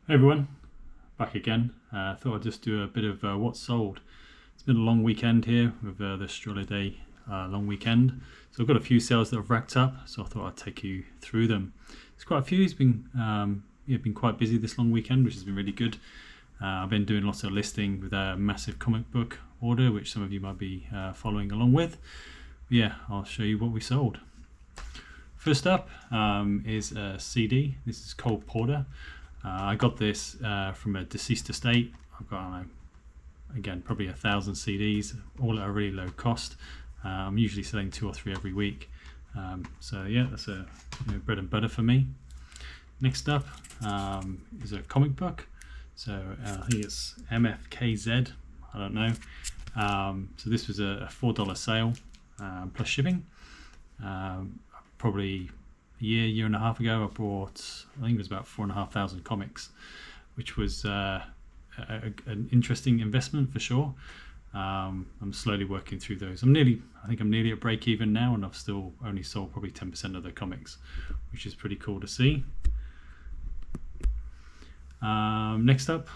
Hey everyone, back again. Thought I'd just do a bit of what's sold. It's been a long weekend here with the Australia Day long weekend. So I've got a few sales that have racked up, so I thought I'd take you through them. There's quite a few. It's been quite busy this long weekend, which has been really good. I've been doing lots of listing with a massive comic book order, which some of you might be following along with. But yeah, I'll show you what we sold. First up is a CD. This is Cole Porter. I got this from a deceased estate. I've got, again, probably 1,000 CDs, all at a really low cost. I'm usually selling 2 or 3 every week. So yeah, that's a bread and butter for me. Next up is a comic book. So I think it's MFKZ. I don't know. So this was a $4 sale plus shipping. Probably a year and a half ago, I bought, I think it was about 4,500 comics, which was an interesting investment for sure. I'm slowly working through those. I think I'm nearly at break even now, and I've still only sold probably 10% of the comics, which is pretty cool to see. Next up,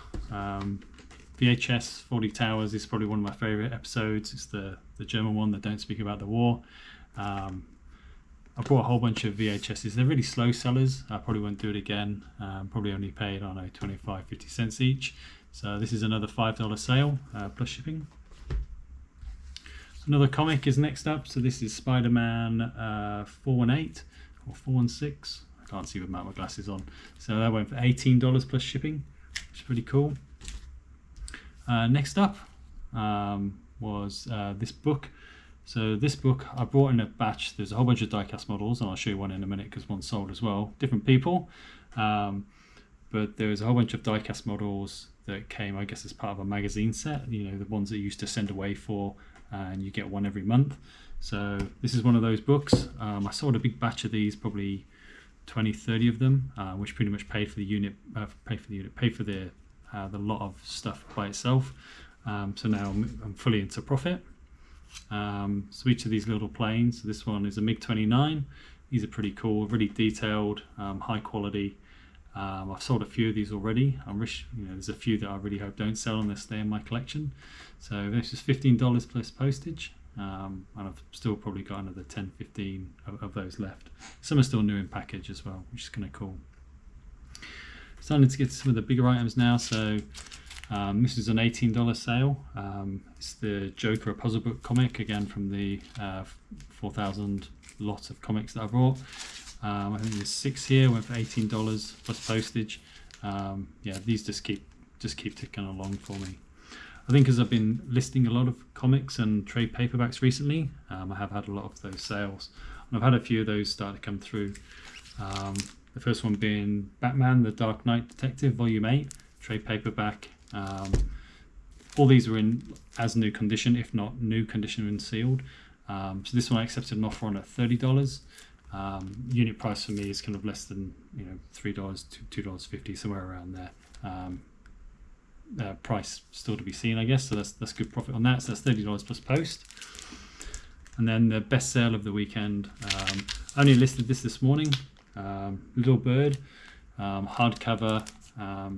VHS Fawley Towers is probably one of my favorite episodes. It's the German one that don't speak about the war. I bought a whole bunch of VHSs. They're really slow sellers. I probably won't do it again. Probably only paid, I don't know, 25-50 cents each. So this is another $5 sale plus shipping. Another comic is next up. So this is Spider-Man 418 or 416. I can't see with my glasses on. So that went for $18 plus shipping, which is pretty cool. Next up was this book. So this book I brought in a batch. There's a whole bunch of die-cast models, and I'll show you one in a minute because one's sold as well. Different people, but there was a whole bunch of die-cast models that came, I guess, as part of a magazine set. You know, the ones that you used to send away for, and you get one every month. So this is one of those books. I sold a big batch of these, probably 20-30 of them, which pretty much paid for the unit, paid for the lot of stuff by itself. So now I'm fully into profit. So each of these little planes, so this one is a MiG-29. These are pretty cool, really detailed, high quality. I've sold a few of these already. There's a few that I really hope don't sell unless they stay in my collection. So this is $15 plus postage, and I've still probably got another 10-15 of those left. Some are still new in package as well, which is kind of cool. Starting to get some of the bigger items now. So this is an $18 sale. It's the Joker, a puzzle book comic, again from the 4,000 lot of comics that I brought. I think there's 6 here, went for $18 plus postage. Yeah, these just keep ticking along for me. I think as I've been listing a lot of comics and trade paperbacks recently, I have had a lot of those sales, and I've had a few of those start to come through. The first one being Batman, the Dark Knight Detective, Volume 8, trade paperback. All these were in as new condition, if not new condition and sealed. So this one I accepted an offer on at $30. Unit price for me is kind of less than $3 to $2.50, somewhere around there. Price still to be seen, I guess. So that's good profit on that. So that's $30 plus post. And then the best sale of the weekend. I only listed this morning. Little Bird, hardcover,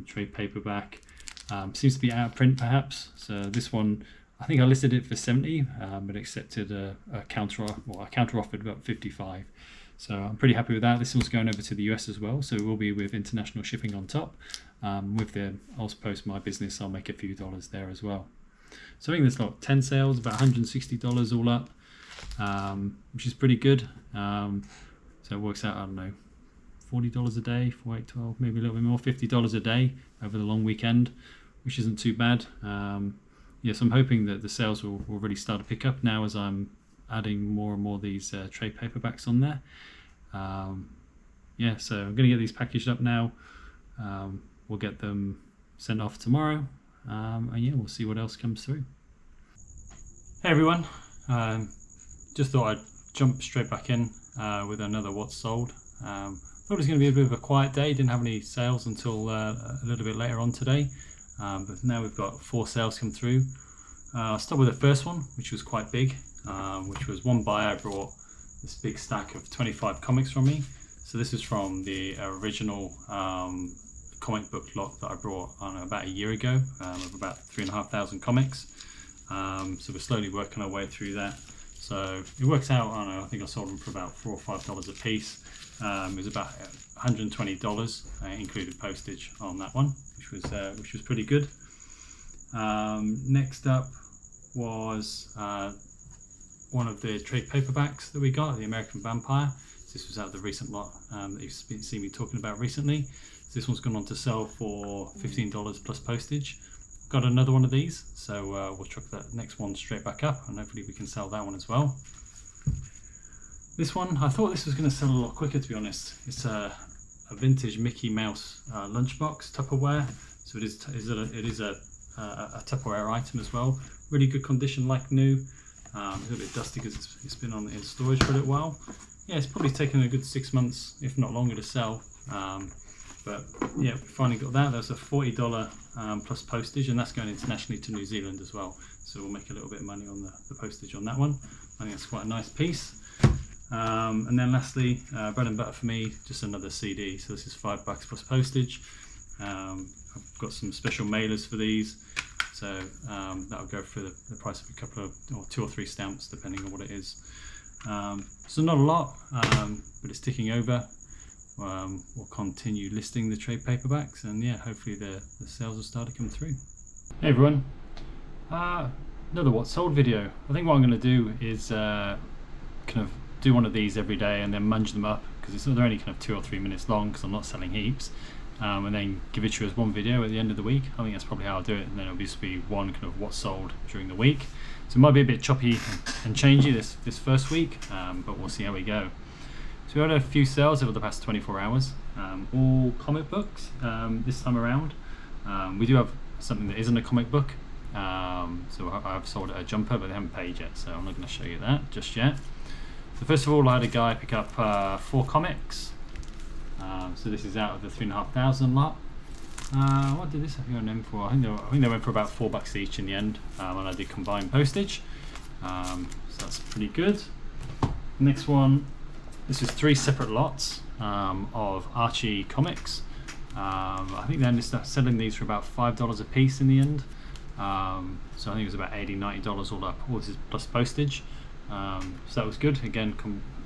trade paperback. Seems to be out of print perhaps. So this one, I think I listed it for 70, but accepted a counter offered about 55. So I'm pretty happy with that. This one's going over to the US as well, so it will be with international shipping on top. With the also post my business, I'll make a few dollars there as well. So I think there's like 10 sales, about $160 all up, which is pretty good. So it works out, I don't know, $40 a day, 4, 8, 12, maybe a little bit more, $50 a day over the long weekend, which isn't too bad. Yes, I'm hoping that the sales will really start to pick up now as I'm adding more and more of these trade paperbacks on there. Yeah, so I'm going to get these packaged up now. We'll get them sent off tomorrow, and yeah, we'll see what else comes through. Hey everyone, just thought I'd jump straight back in with another what's sold. Thought it was going to be a bit of a quiet day. Didn't have any sales until a little bit later on today, but now we've got 4 sales come through. I'll start with the first one, which was quite big, which was one buyer brought this big stack of 25 comics from me. So this is from the original comic book lot that I brought on about a year ago of about 3,500 comics. So we're slowly working our way through that. So it works out, I don't know, I think I sold them for about $4 or $5 a piece. It was about $120, included postage on that one, which was pretty good. Next up was one of the trade paperbacks that we got, The American Vampire. So this was out of the recent lot that you've seen me talking about recently. So this one's gone on to sell for $15 plus postage. Got another one of these, so we'll chuck that next one straight back up, and hopefully we can sell that one as well. This one, I thought this was going to sell a lot quicker, to be honest. It's a vintage Mickey Mouse lunchbox Tupperware. So it is a Tupperware item as well. Really good condition, like new. It's a little bit dusty because it's been in storage for a little while. Yeah, it's probably taken a good 6 months, if not longer, to sell. But yeah, we finally got that. There's a $40 plus postage, and that's going internationally to New Zealand as well. So we'll make a little bit of money on the postage on that one. I think that's quite a nice piece. And then lastly, bread and butter for me, just another CD. So this is $5 plus postage. I've got some special mailers for these. So that'll go for the price of a couple of, or 2 or 3 stamps, depending on what it is. So not a lot, but it's ticking over. We'll continue listing the trade paperbacks, and yeah, hopefully the sales will start to come through. Hey everyone, another What Sold video. I think what I'm going to do is kind of do one of these every day and then munge them up, because they're only kind of 2 or 3 minutes long because I'm not selling heaps, and then give it to you as one video at the end of the week. I think that's probably how I'll do it, and then it'll just be one kind of what sold during the week. So it might be a bit choppy and changey this first week, but we'll see how we go. So we had a few sales over the past 24 hours, all comic books this time around. We do have something that isn't a comic book, so I've sold a jumper, but they haven't paid yet, so I'm not going to show you that just yet. So first of all, I had a guy pick up 4 comics. So this is out of the 3,500 lot. What did this have you on them for? I think they went for about $4 each in the end, and I did combine postage. So that's pretty good. Next one. This is 3 separate lots of Archie comics. I think they ended up selling these for about $5 a piece in the end. So I think it was about $80, $90 all up. All this is plus postage. So that was good. Again,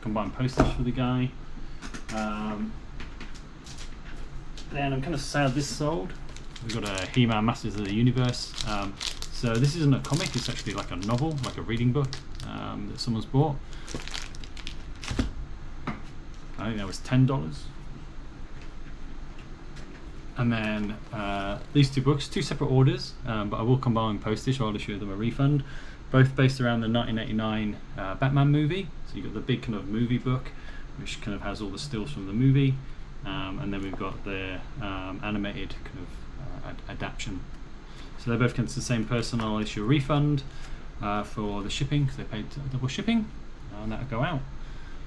combined postage for the guy. Then I'm kind of sad this sold. We've got a He-Man Masters of the Universe. So this isn't a comic, it's actually like a novel, like a reading book that someone's bought. I think that was $10. And then these 2 books, 2 separate orders, but I will combine postage, so I'll issue them a refund. Both based around the 1989 Batman movie. So you've got the big kind of movie book, which kind of has all the stills from the movie. And then we've got the animated kind of adaptation. So they're both against the same person. I'll issue a refund for the shipping, because they paid double shipping, and that'll go out.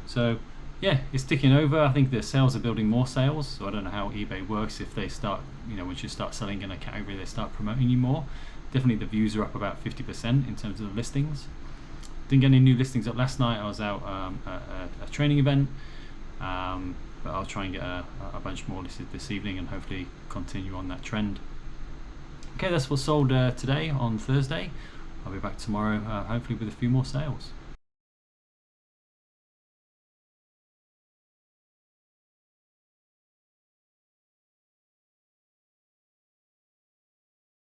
So yeah, it's ticking over. I think the sales are building more sales, so I don't know how eBay works. If they start, once you start selling in a category, they start promoting you more. Definitely the views are up about 50% in terms of the listings. Didn't get any new listings up last night. I was out at a training event, but I'll try and get a bunch more listed this evening and hopefully continue on that trend. Okay, that's what sold today on Thursday. I'll be back tomorrow, hopefully with a few more sales.